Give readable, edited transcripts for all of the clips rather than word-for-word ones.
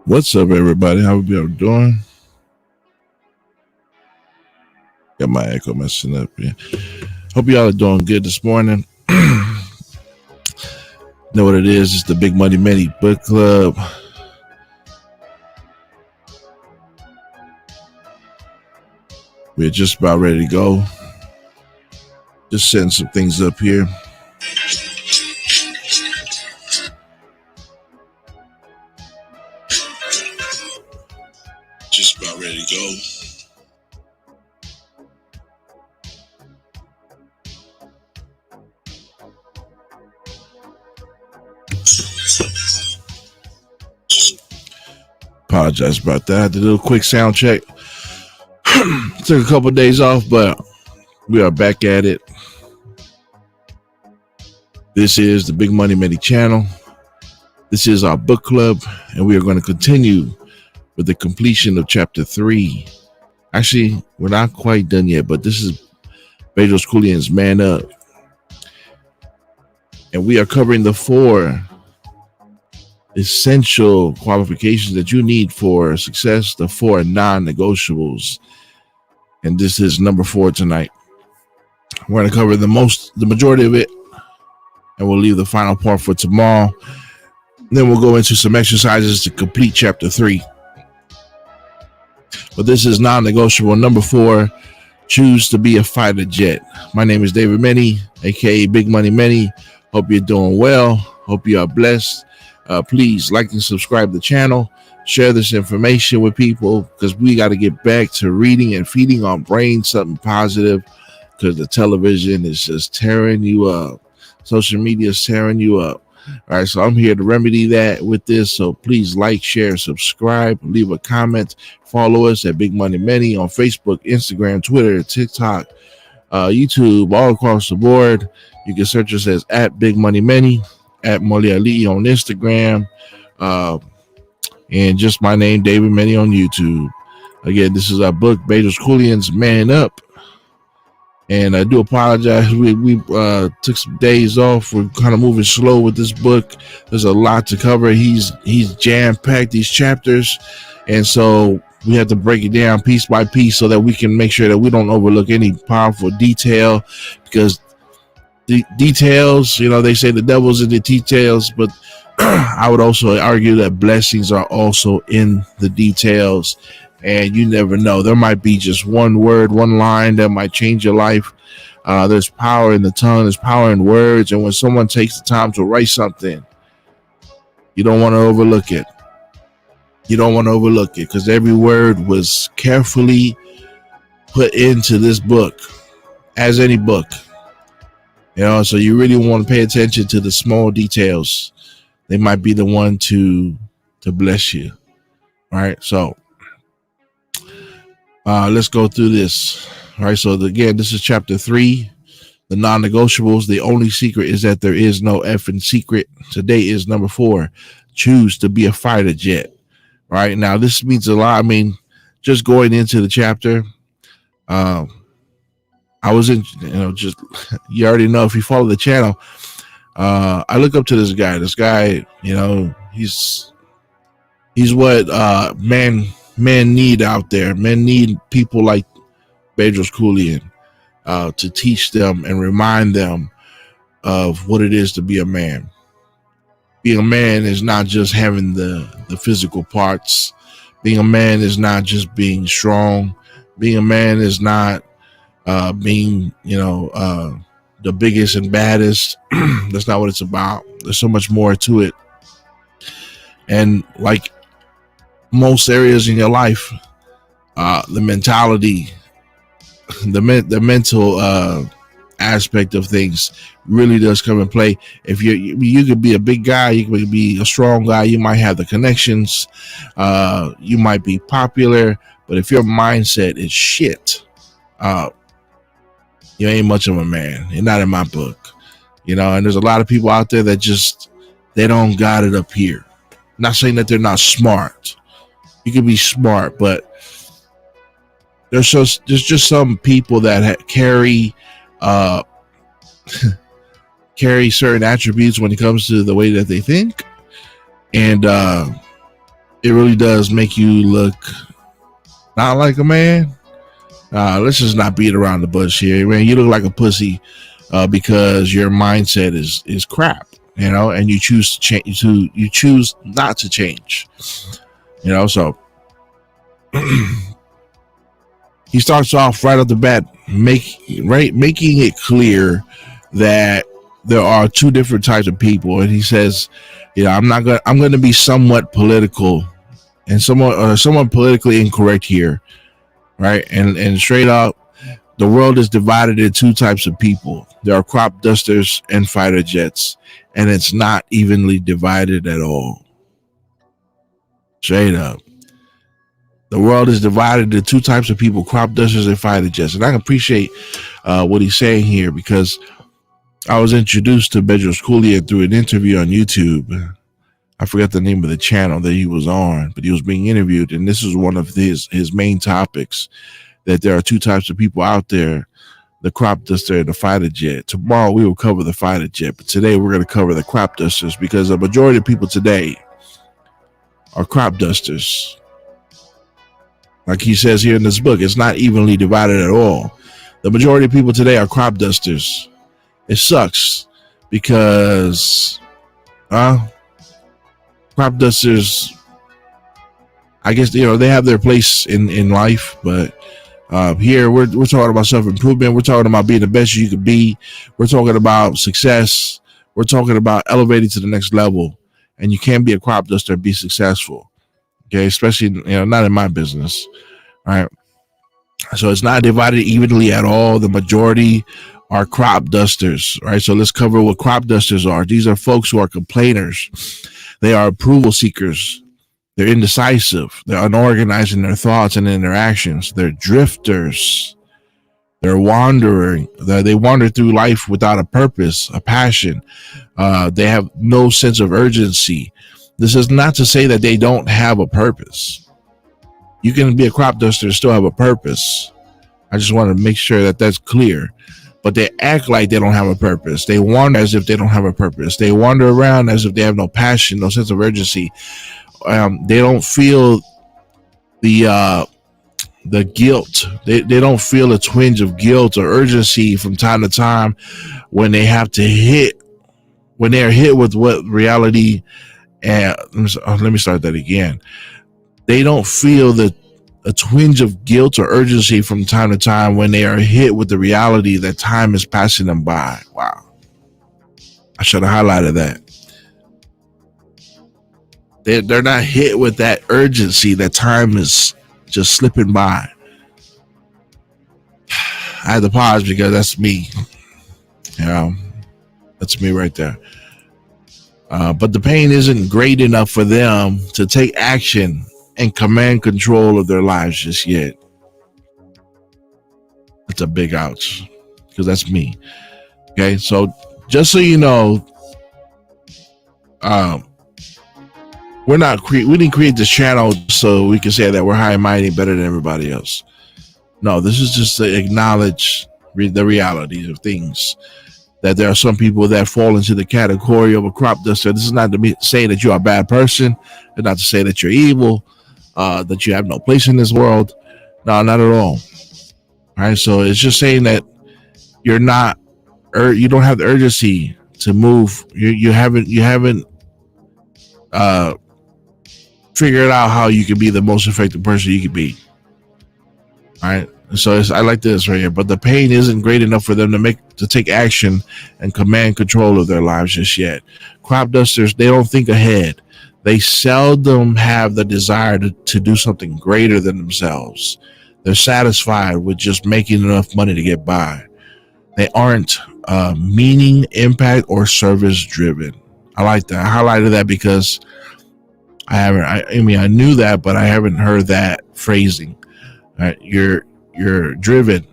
What's up, everybody? How we all doing? Got my echo messing up here. Hope y'all are doing good this morning. Know what it is? It's the Big Money Many Book Club. We're just about ready to go. Just setting some things up here. Just about ready to go. Apologize about that. I did a little quick sound check. Took a couple of days off, but we are back at it. This is the Big Money Many channel. This is our book club, and we are going to continue with the completion of chapter 3. Actually, we're not quite done yet, but this is Mediocrady's Man Up. And we are covering the 4 essential qualifications that you need for success, the 4 non-negotiables. And this is number 4 tonight. We're going to cover the majority of it, and we'll leave the final part for tomorrow. Then we'll go into some exercises to complete chapter 3. But this is non-negotiable. Number 4, choose to be a fighter jet. My name is David Many, aka Big Money Many. Hope you're doing well. Hope you are blessed. Please like and subscribe to the channel. Share this information with people, because we got to get back to reading and feeding our brain something positive, because the television is just tearing you up. Social media is tearing you up. All right, so I'm here to remedy that with this. So please like, share, subscribe, leave a comment, follow us at Big Money Many on Facebook, Instagram, Twitter, TikTok, YouTube, all across the board. You can search us as at Big Money Many, at Molly Ali on Instagram, and just my name, David Many, on YouTube. Again, this is our book, Mediocrady's Man Up. And I do apologize. We took some days off. We're kind of moving slow with this book. There's a lot to cover. He's jam-packed, these chapters. And so we have to break it down piece by piece so that we can make sure that we don't overlook any powerful detail. Because the details, they say the devil's in the details. But I would also argue that blessings are also in the details. And you never know. There might be just one word, one line that might change your life. There's power in the tongue. There's power in words. And when someone takes the time to write something, you don't want to overlook it. You don't want to overlook it, because every word was carefully put into this book, as any book. So you really want to pay attention to the small details. They might be the one to bless you. All right. So let's go through this. All right. So again, this is chapter 3, the non-negotiables. The only secret is that there is no effing secret. Today is number 4. Choose to be a fighter jet. All right. Now, this means a lot. I mean, just going into the chapter, I was in, just, you already know if you follow the channel. I look up to this guy. This guy, he's what men need out there. Men need people like Mediocrady to teach them and remind them of what it is to be a man. Being a man is not just having the physical parts. Being a man is not just being strong. Being a man is not being, the biggest and baddest. That's not what it's about. There's so much more to it. And like most areas in your life, the mentality, the mental aspect of things really does come in play. If you could be a big guy, you could be a strong guy, you might have the connections, you might be popular, but if your mindset is shit, you ain't much of a man. You're not in my book, and there's a lot of people out there that just, they don't got it up here. Not saying that they're not smart. You can be smart, but there's just some people that carry carry certain attributes when it comes to the way that they think, and it really does make you look not like a man. Let's just not beat around the bush here, man. You look like a pussy because your mindset is crap, and you choose to change. You choose not to change, So he starts off right off the bat, making it clear that there are two different types of people, and he says, I'm going to be somewhat political and somewhat politically incorrect here, right? And straight up, the world is divided into two types of people. There are crop dusters and fighter jets, and it's not evenly divided at all. Straight up. The world is divided into two types of people, crop dusters and fighter jets. And I can appreciate what he's saying here, because I was introduced to Mediocrady through an interview on YouTube. I forgot the name of the channel that he was on, but he was being interviewed, and this is one of his main topics, that there are two types of people out there, the crop duster and the fighter jet. Tomorrow we will cover the fighter jet, but today we're going to cover the crop dusters, because the majority of people today are crop dusters. Like he says here in this book, it's not evenly divided at all. The majority of people today are crop dusters. It sucks because crop dusters, I guess, they have their place in life, but here we're talking about self-improvement. We're talking about being the best you could be. We're talking about success. We're talking about elevating to the next level, and you can't be a crop duster and be successful. Okay, especially not in my business. All right, so it's not divided evenly at all. The majority are crop dusters. Right, so let's cover what crop dusters are. These are folks who are complainers. They are approval seekers. They're indecisive. They're unorganized in their thoughts and in their actions. They're drifters. They're wandering. They wander through life without a purpose, a passion. They have no sense of urgency. This is not to say that they don't have a purpose. You can be a crop duster and still have a purpose. I just want to make sure that that's clear. But they act like they don't have a purpose. They wander as if they don't have a purpose. They wander around as if they have no passion, no sense of urgency. They don't feel the guilt. They don't feel a twinge of guilt or urgency from time to time when they have to when they are hit with what reality. And let me start that again. They don't feel a twinge of guilt or urgency from time to time when they are hit with the reality that time is passing them by. Wow. I should have highlighted that. They're not hit with that urgency that time is just slipping by. I had to pause because that's me. That's me right there. But the pain isn't great enough for them to take action and command control of their lives just yet. That's a big ouch, because that's me. Okay, so just so you know, we didn't create this channel so we can say that we're high and mighty, better than everybody else. No, this is just to acknowledge the reality of things. That there are some people that fall into the category of a crop duster. This is not to say that you're a bad person. It's not to say that you're evil, that you have no place in this world. No, not at all. All right, so it's just saying that you're not, you don't have the urgency to move. You haven't figured out how you can be the most effective person you can be. All right. So I like this right here, but the pain isn't great enough for them to take action and command control of their lives just yet. Crop dusters, they don't think ahead. They seldom have the desire to do something greater than themselves. They're satisfied with just making enough money to get by. They aren't meaning, impact, or service driven. I like that. I highlighted that because I knew that, but I haven't heard that phrasing. Right? You're driven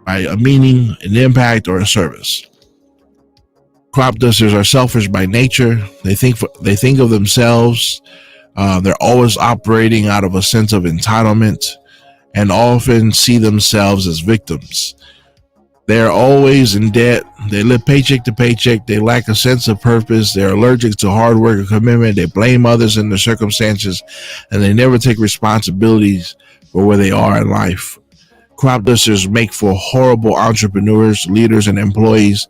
by a meaning, an impact, or a service. Crop dusters are selfish by nature. They think of themselves. They're always operating out of a sense of entitlement and often see themselves as victims. They're always in debt. They live paycheck to paycheck. They lack a sense of purpose. They're allergic to hard work and commitment. They blame others and their circumstances, and they never take responsibilities for where they are in life. Crop dusters make for horrible entrepreneurs, leaders, and employees.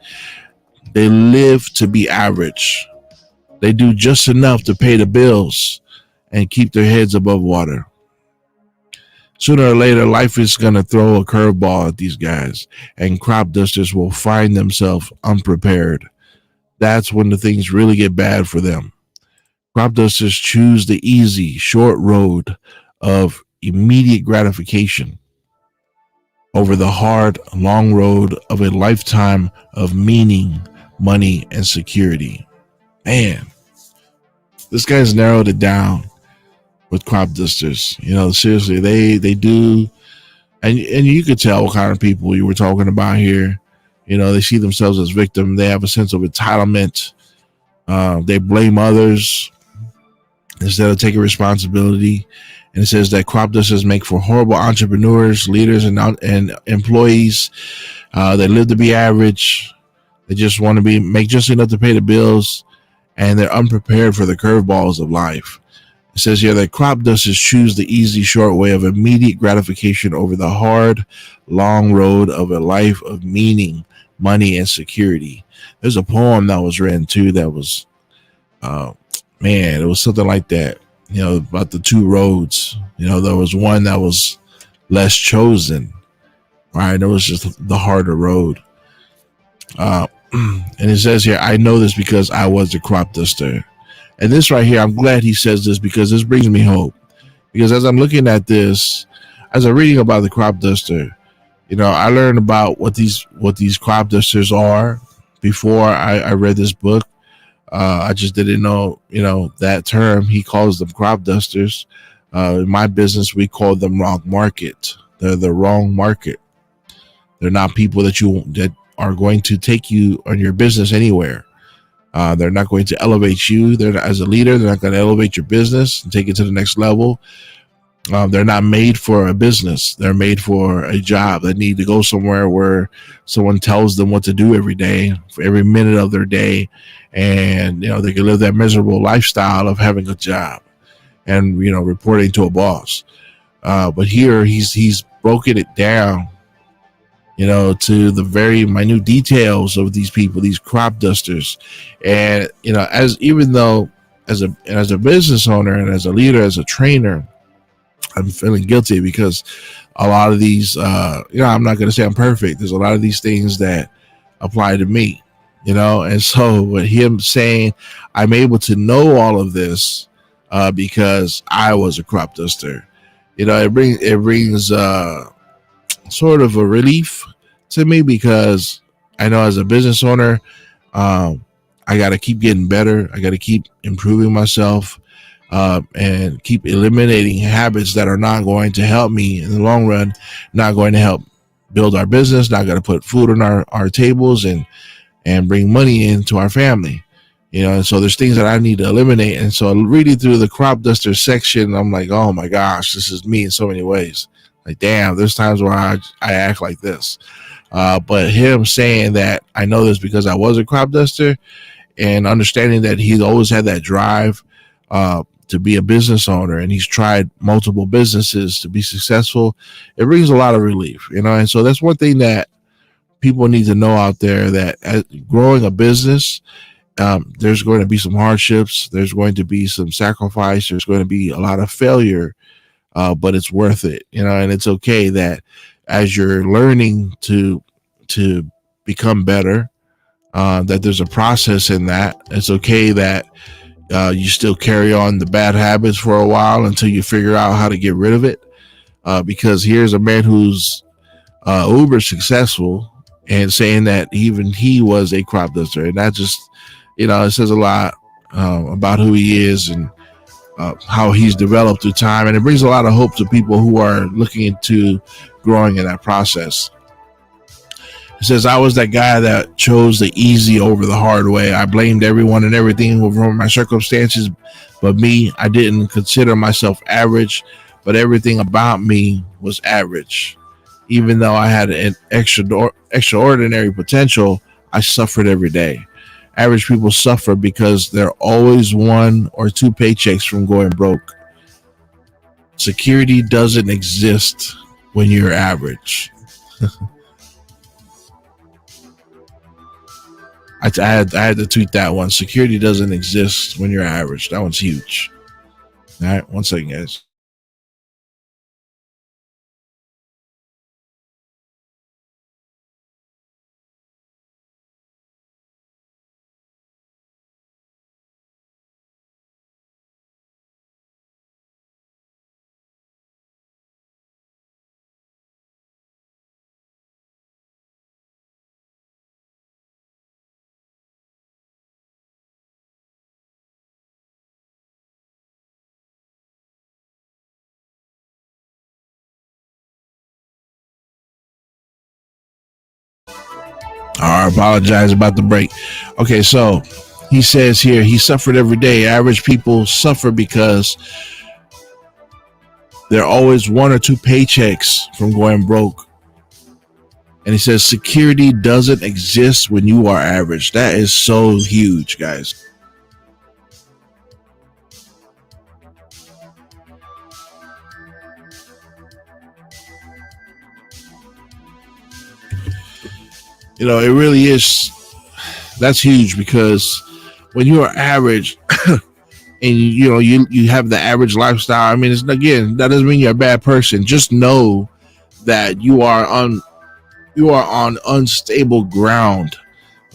They live to be average. They do just enough to pay the bills and keep their heads above water. Sooner or later, life is going to throw a curveball at these guys, and crop dusters will find themselves unprepared. That's when the things really get bad for them. Crop dusters choose the easy, short road of immediate gratification over the hard, long road of a lifetime of meaning, money, and security. Man, this guy's narrowed it down with crop dusters. Seriously, they do, and you could tell what kind of people you were talking about here. They see themselves as victim. They have a sense of entitlement. They blame others instead of taking responsibility. And it says that crop dusters make for horrible entrepreneurs, leaders, and employees. They live to be average. They just want to make just enough to pay the bills, and they're unprepared for the curveballs of life. It says here that crop dusters choose the easy, short way of immediate gratification over the hard, long road of a life of meaning, money, and security. There's a poem that was written too that was, it was something like that. About the two roads. There was one that was less chosen, right? It was just the harder road. And it says here, I know this because I was a crop duster. And this right here, I'm glad he says this because this brings me hope. Because as I'm looking at this, as I'm reading about the crop duster, I learned about what these crop dusters are before I read this book. I just didn't know, that term. He calls them crop dusters. In my business, we call them wrong market. They're the wrong market. They're not people that are going to take you on your business anywhere. They're not going to elevate you. As a leader, they're not going to elevate your business and take it to the next level. They're not made for a business. They're made for a job. They need to go somewhere where someone tells them what to do every day, for every minute of their day. And, they can live that miserable lifestyle of having a job and, reporting to a boss. But here he's broken it down, to the very minute details of these people, these crop dusters. And, as a business owner and as a leader, as a trainer, I'm feeling guilty because a lot of these, I'm not going to say I'm perfect. There's a lot of these things that apply to me, and so with him saying I'm able to know all of this because I was a crop duster, it brings sort of a relief to me because I know as a business owner, I got to keep getting better. I got to keep improving myself. And keep eliminating habits that are not going to help me in the long run, not going to help build our business, not going to put food on our tables and bring money into our family. And so there's things that I need to eliminate. And so reading through the crop duster section, I'm like, oh my gosh, this is me in so many ways. Like, damn, there's times where I act like this. But him saying that I know this because I was a crop duster and understanding that he's always had that drive, to be a business owner, and he's tried multiple businesses to be successful, it brings a lot of relief, and so that's one thing that people need to know out there, that as growing a business, there's going to be some hardships, there's going to be some sacrifice, there's going to be a lot of failure, but it's worth it, and it's okay that as you're learning to become better, that there's a process in that. It's okay that You still carry on the bad habits for a while until you figure out how to get rid of it. Because here's a man who's uber successful and saying that even he was a crop duster, and that just, it says a lot about who he is and how he's developed through time, and it brings a lot of hope to people who are looking into growing in that process. It says, I was that guy that chose the easy over the hard way. I blamed everyone and everything over my circumstances, but me, I didn't consider myself average, but everything about me was average. Even though I had an extraordinary potential, I suffered every day. Average people suffer because they're always one or two paychecks from going broke. Security doesn't exist when you're average. I had to tweet that one. Security doesn't exist when you're average. That one's huge. All right, one second, guys. I apologize about the break. Okay, so he says here he suffered every day. Average people suffer because they're always one or two paychecks from going broke. And he says security doesn't exist when you are average. That is so huge, guys. It really is. That's huge because when you are average and you have the average lifestyle, I mean, again, that doesn't mean you're a bad person. Just know that you are on unstable ground.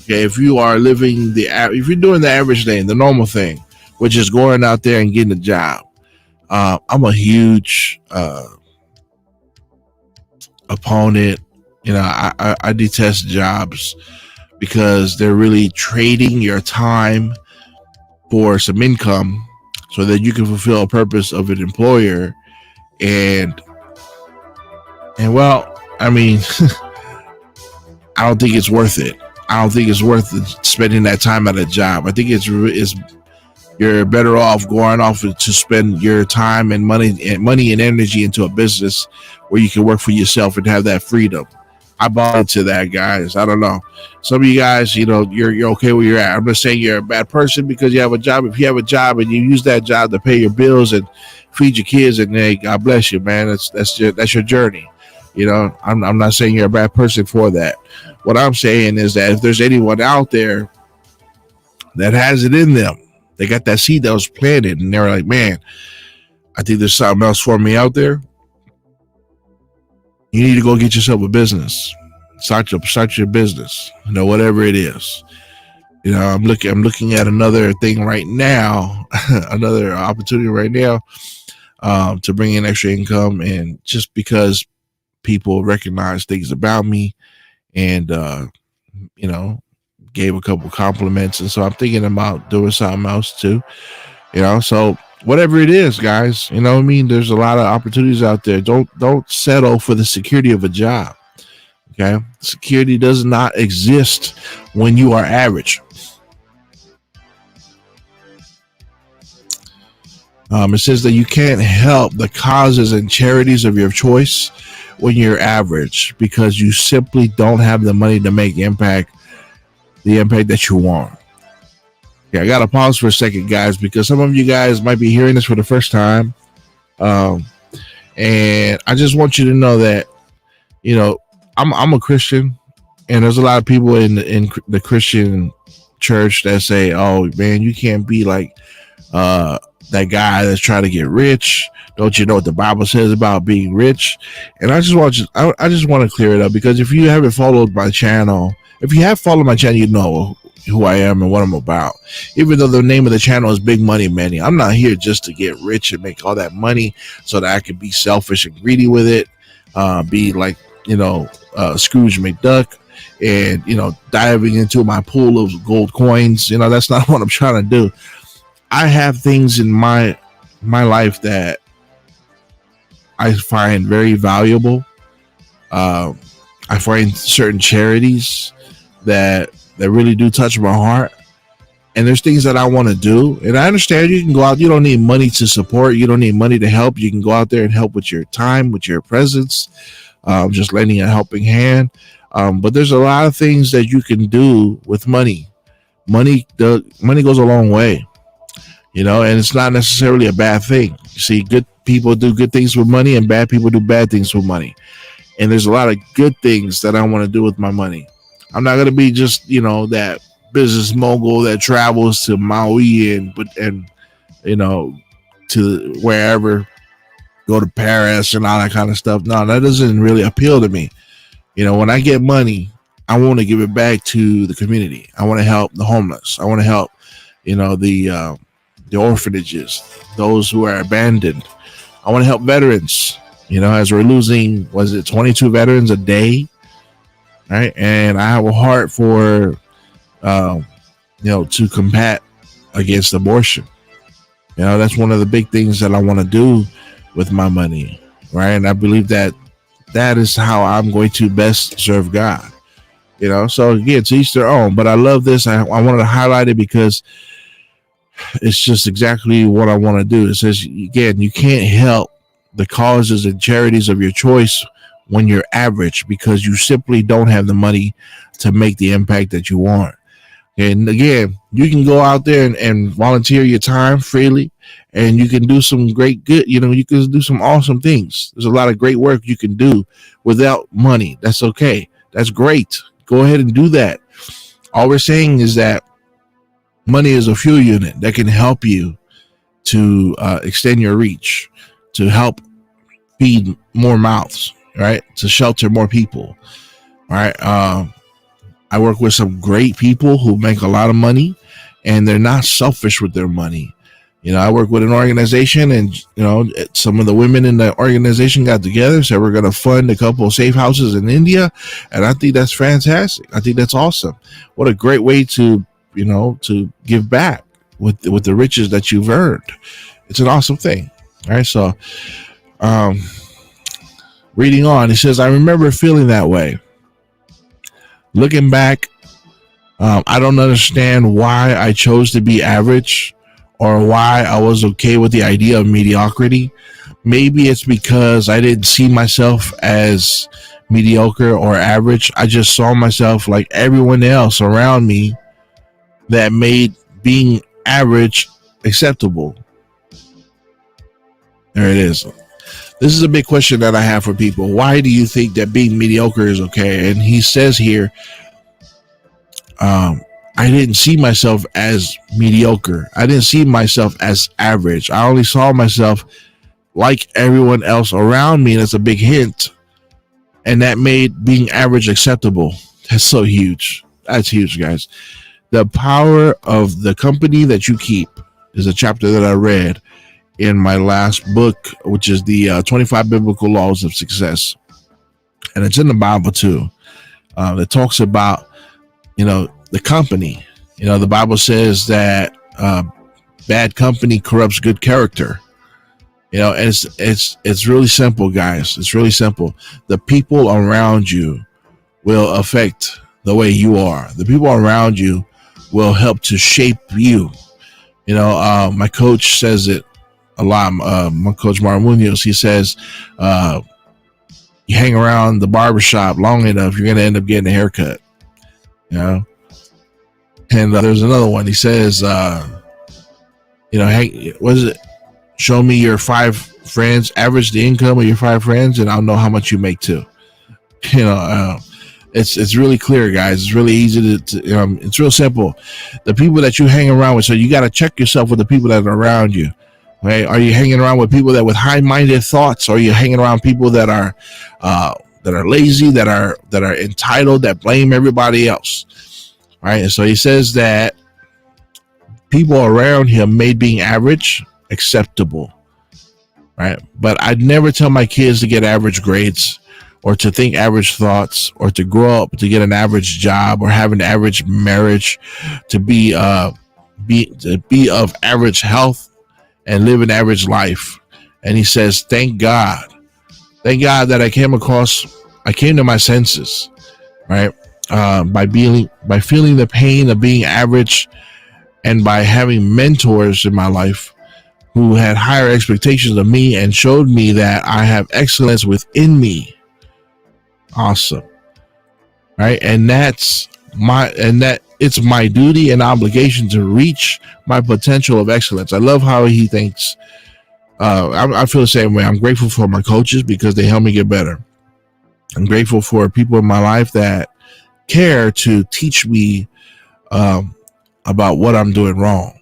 Okay, if you are living if you're doing the average thing, the normal thing, which is going out there and getting a job. I'm a huge opponent. I detest jobs because they're really trading your time for some income so that you can fulfill a purpose of an employer. And well, I mean, I don't think it's worth it. I don't think it's worth spending that time at a job. I think it's you're better off going off to spend your time and money and energy into a business where you can work for yourself and have that freedom. I bought into that, guys. I don't know. Some of you guys, you're okay where you're at. I'm not saying you're a bad person because you have a job. If you have a job and you use that job to pay your bills and feed your kids, and hey, God bless you, man. That's your journey. I'm not saying you're a bad person for that. What I'm saying is that if there's anyone out there that has it in them, they got that seed that was planted, and they're like, man, I think there's something else for me out there. You need to go get yourself a business. Start your business. Whatever it is. I'm looking at another thing right now, another opportunity right now, to bring in extra income, and just because people recognize things about me, and gave a couple compliments, and so I'm thinking about doing something else too. So whatever it is, guys, there's a lot of opportunities out there. Don't settle for the security of a job. Okay, security does not exist when you are average. It says that you can't help the causes and charities of your choice when you're average because you simply don't have the money to make the impact that you want. Yeah, I gotta pause for a second, guys, because some of you guys might be hearing this for the first time, and I just want you to know that I'm a Christian, and there's a lot of people in the Christian church that say, "Oh man, you can't be like that guy that's trying to get rich. Don't you know what the Bible says about being rich?" And I just want to clear it up, because if you haven't followed my channel, if you have followed my channel, who I am and what I'm about. Even though the name of the channel is Big Money Manny, I'm not here just to get rich and make all that money so that I can be selfish and greedy with it, be like, Scrooge McDuck and, diving into my pool of gold coins. That's not what I'm trying to do. I have things in my life that I find very valuable. I find certain charities that really do touch my heart. And there's things that I want to do. And I understand you can go out. You don't need money to support. You don't need money to help. You can go out there and help with your time, with your presence, just lending a helping hand. But there's a lot of things that you can do with money. Money goes a long way, and it's not necessarily a bad thing. You see, good people do good things with money and bad people do bad things with money. And there's a lot of good things that I want to do with my money. I'm not going to be just, that business mogul that travels to Maui and to wherever, go to Paris and all that kind of stuff. No, that doesn't really appeal to me. When I get money, I want to give it back to the community. I want to help the homeless. I want to help, the orphanages, those who are abandoned. I want to help veterans, as we're losing, 22 veterans a day, right? And I have a heart for, to combat against abortion. That's one of the big things that I want to do with my money, right? And I believe that is how I'm going to best serve God, So again, to each their own. But I love this. I wanted to highlight it because it's just exactly what I want to do. It says, again, you can't help the causes and charities of your choice when you're average because you simply don't have the money to make the impact that you want. And again, you can go out there and volunteer your time freely, and you can do some great good, you can do some awesome things. There's a lot of great work you can do without money. That's okay. That's great. Go ahead and do that. All we're saying is that money is a fuel unit that can help you to extend your reach, to help feed more mouths, right? To shelter more people, right? I work with some great people who make a lot of money, and they're not selfish with their money. I work with an organization, and some of the women in the organization got together, said we're going to fund a couple of safe houses in India, and I think that's fantastic. I think that's awesome. What a great way to to give back with the riches that you've earned. It's an awesome thing. All right. So, reading on, it says, I remember feeling that way. Looking back, I don't understand why I chose to be average or why I was okay with the idea of mediocrity. Maybe it's because I didn't see myself as mediocre or average. I just saw myself like everyone else around me that made being average acceptable. There it is. This is a big question that I have for people. Why do you think that being mediocre is okay? And he says here, I didn't see myself as mediocre. I didn't see myself as average. I only saw myself like everyone else around me. And it's a big hint. And that made being average acceptable. That's so huge. That's huge, guys. The power of the company that you keep is a chapter that I read in my last book, which is the 25 Biblical Laws of Success. And it's in the Bible too. It talks about, the company. The Bible says that bad company corrupts good character. And it's really simple, guys. It's really simple. The people around you will affect the way you are. The people around you will help to shape you. My coach says it a lot. My coach Martin Munoz, he says, you hang around the barbershop long enough, you're going to end up getting a haircut. And there's another one. He says, hey, what is it? Show me your 5 friends, average the income of your 5 friends, and I'll know how much you make too. It's really clear, guys. It's really easy to it's real simple. The people that you hang around with, so you got to check yourself with the people that are around you. Right? Are you hanging around with people that with high-minded thoughts? Or are you hanging around people that are lazy, that are entitled, that blame everybody else? right? And so he says that people around him made being average acceptable, right? But I'd never tell my kids to get average grades or to think average thoughts or to grow up to get an average job or have an average marriage, to be of average health and live an average life. And he says, thank God that I came to my senses, right? By feeling the pain of being average, and by having mentors in my life who had higher expectations of me and showed me that I have excellence within me. Awesome. Right? And that it's my duty and obligation to reach my potential of excellence. I love how he thinks. I feel the same way. I'm grateful for my coaches because they help me get better. I'm grateful for people in my life that care to teach me about what I'm doing wrong.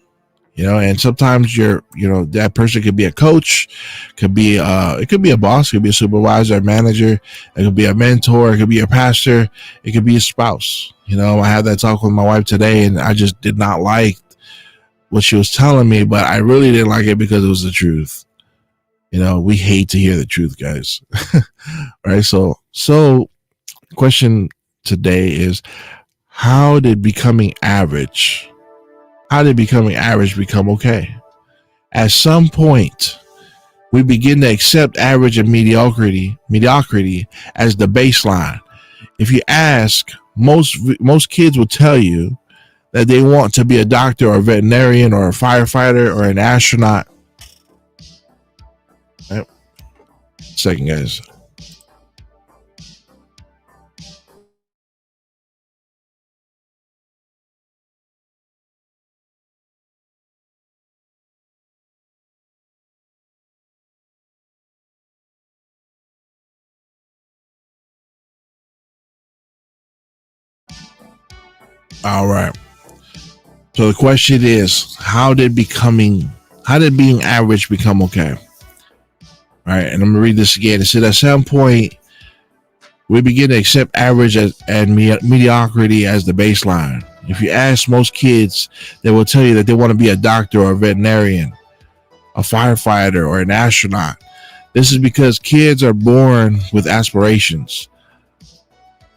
And sometimes that person could be a coach, it could be a boss, it could be a supervisor, a manager, it could be a mentor, it could be a pastor, it could be a spouse. I had that talk with my wife today, and I just did not like what she was telling me, but I really didn't like it because it was the truth. We hate to hear the truth, guys. Right? So question today is, how did becoming average become okay? At some point, we begin to accept average and mediocrity as the baseline. If you ask, most kids will tell you that they want to be a doctor or a veterinarian or a firefighter or an astronaut. Right. Second, guys. All right. So the question is, how did being average become okay? All right, and I'm gonna read this again. It said, at some point, we begin to accept average and mediocrity as the baseline. If you ask most kids, they will tell you that they want to be a doctor or a veterinarian, a firefighter, or an astronaut. This is because kids are born with aspirations,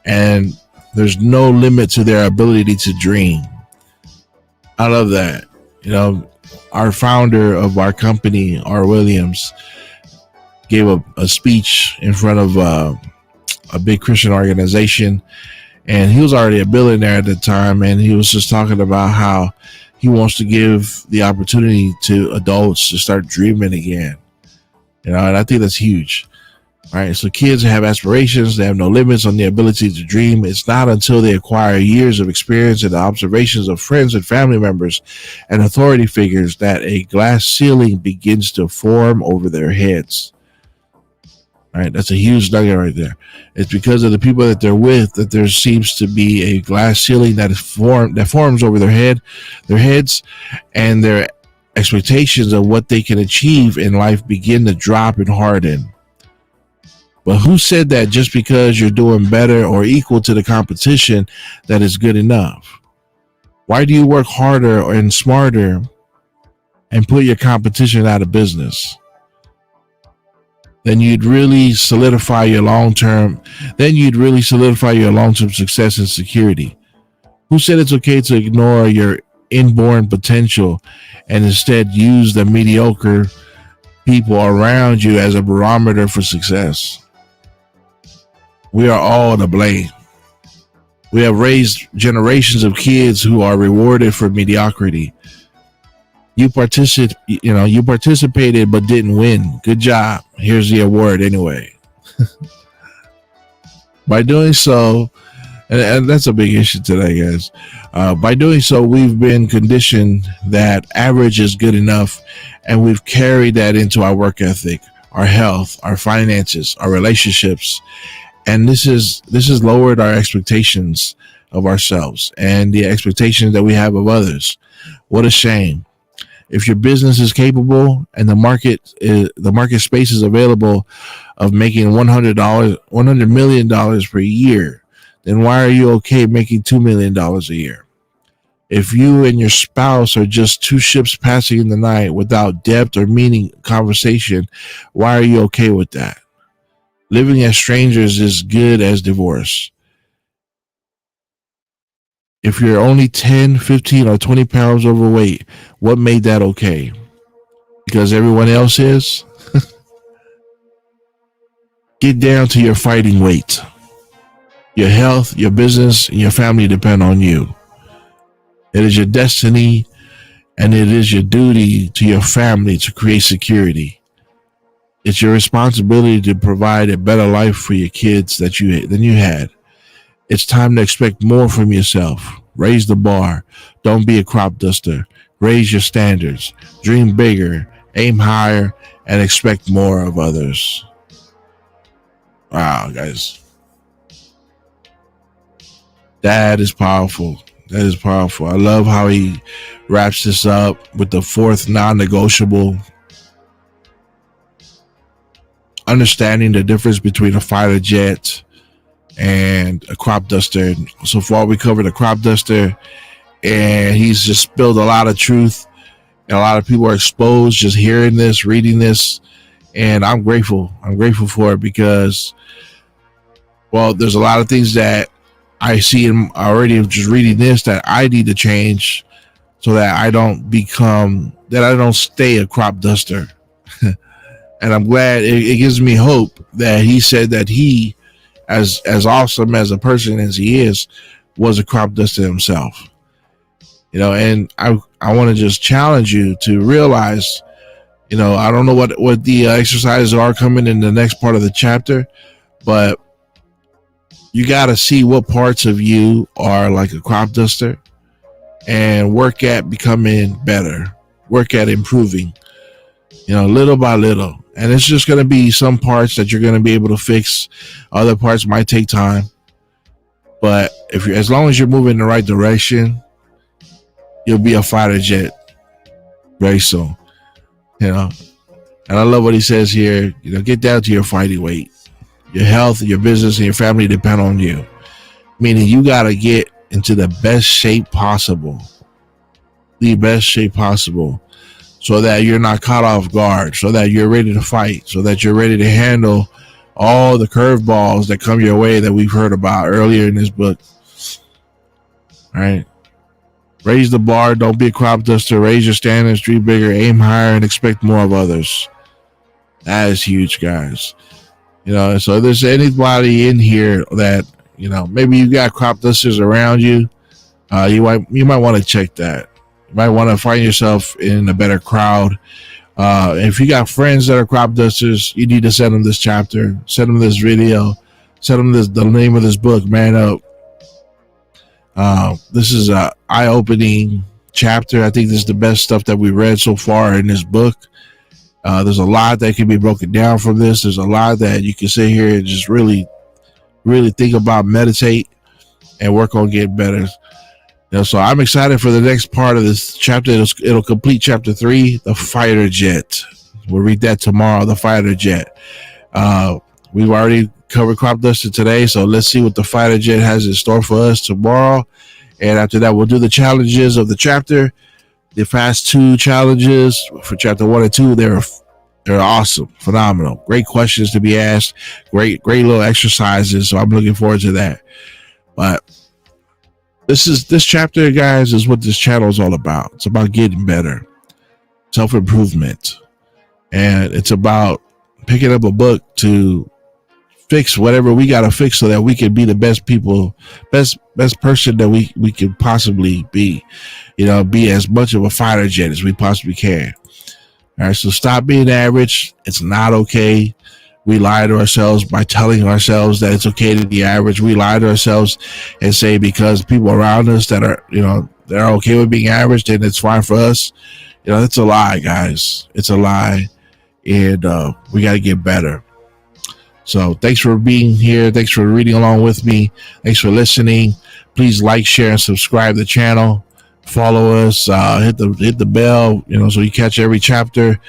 and there's no limit to their ability to dream. I love that. Our founder of our company, R. Williams, gave a speech in front of a big Christian organization, and he was already a billionaire at the time, and he was just talking about how he wants to give the opportunity to adults to start dreaming again. And I think that's huge. All right, so kids have aspirations, they have no limits on the ability to dream. It's not until they acquire years of experience and the observations of friends and family members and authority figures that a glass ceiling begins to form over their heads. All right, that's a huge nugget right there. It's because of the people that they're with that there seems to be a glass ceiling that forms over their heads, and their expectations of what they can achieve in life begin to drop and harden. But who said that just because you're doing better or equal to the competition that is good enough? Why do you work harder and smarter and put your competition out of business? Then you'd really solidify your long-term success and security. Who said it's okay to ignore your inborn potential and instead use the mediocre people around you as a barometer for success? We are all to blame. We have raised generations of kids who are rewarded for mediocrity. You participated but didn't win. Good job. Here's the award anyway. By doing so, and that's a big issue today, guys. By doing so, we've been conditioned that average is good enough, and we've carried that into our work ethic, our health, our finances, our relationships. And this has lowered our expectations of ourselves and the expectations that we have of others. What a shame. If your business is capable and the market space is available of making $100 million per year, then why are you okay making $2 million a year? If you and your spouse are just two ships passing in the night without depth or meaning conversation, why are you okay with that? Living as strangers is good as divorce. If you're only 10, 15, or 20 pounds overweight, what made that okay? Because everyone else is? Get down to your fighting weight. Your health, your business, and your family depend on you. It is your destiny and it is your duty to your family to create security. It's your responsibility to provide a better life for your kids than you had. It's time to expect more from yourself. Raise the bar. Don't be a crop duster. Raise your standards. Dream bigger. Aim higher and expect more of others. Wow, guys. That is powerful. That is powerful. I love how he wraps this up with the fourth non-negotiable. Understanding the difference between a fighter jet and a crop duster. So far, we covered a crop duster, and he's just spilled a lot of truth. And a lot of people are exposed just hearing this, reading this, and I'm grateful. I'm grateful for it because, well, there's a lot of things that I see him already just reading this that I need to change so that I don't stay a crop duster. And I'm glad it gives me hope that he said that he, as awesome as a person as he is, was a crop duster himself. And I want to just challenge you to realize, I don't know what the exercises are coming in the next part of the chapter, but you got to see what parts of you are like a crop duster and work at becoming better, work at improving, little by little. And it's just going to be some parts that you're going to be able to fix. Other parts might take time. But as long as you're moving in the right direction, you'll be a fighter jet very soon. And I love what he says here. Get down to your fighting weight. Your health, your business, and your family depend on you. Meaning you got to get into the best shape possible. The best shape possible. So that you're not caught off guard. So that you're ready to fight. So that you're ready to handle all the curveballs that come your way that we've heard about earlier in this book. All right. Raise the bar. Don't be a crop duster. Raise your standards. Dream bigger. Aim higher and expect more of others. That is huge, guys. So if there's anybody in here that, maybe you got crop dusters around you, you might want to check that. You might want to find yourself in a better crowd. If you got friends that are crop dusters, you need to send them this chapter, send them this video, send them the name of this book, Man Up. This is a eye-opening chapter. I think this is the best stuff that we read so far in this book. There's a lot that can be broken down from this. There's a lot that you can sit here and just really, really think about, meditate, and work on getting better. So I'm excited for the next part of this chapter. It'll complete chapter 3, the fighter jet. We'll read that tomorrow, the fighter jet. We've already covered crop duster today, so let's see what the fighter jet has in store for us tomorrow. And after that, we'll do the challenges of the chapter. The fast 2 challenges for chapter 1 and 2, they're awesome, phenomenal, great questions to be asked, great little exercises. So I'm looking forward to that. But this chapter, guys, is what this channel is all about. It's about getting better, self-improvement, and it's about picking up a book to fix whatever we got to fix so that we can be the best person that we can possibly be. Be as much of a fighter jet as we possibly can. All right, so stop being average. It's not okay. We lie to ourselves by telling ourselves that it's okay to be average. We lie to ourselves and say because people around us that are, they're okay with being average, then it's fine for us. It's a lie, guys. It's a lie. And we got to get better. So thanks for being here. Thanks for reading along with me. Thanks for listening. Please like, share, and subscribe to the channel. Follow us. Hit the bell. So you catch every chapter.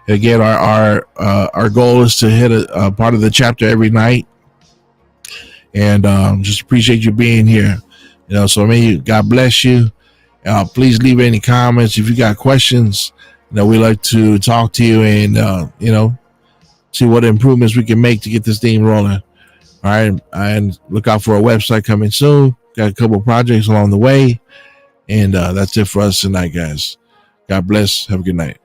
Again, our goal is to hit a part of the chapter every night. And just appreciate you being here. So may God bless you. Please leave any comments if you got questions. We like to talk to you and see what improvements we can make to get this thing rolling. All right, and look out for our website coming soon. Got a couple projects along the way, and that's it for us tonight, guys. God bless. Have a good night.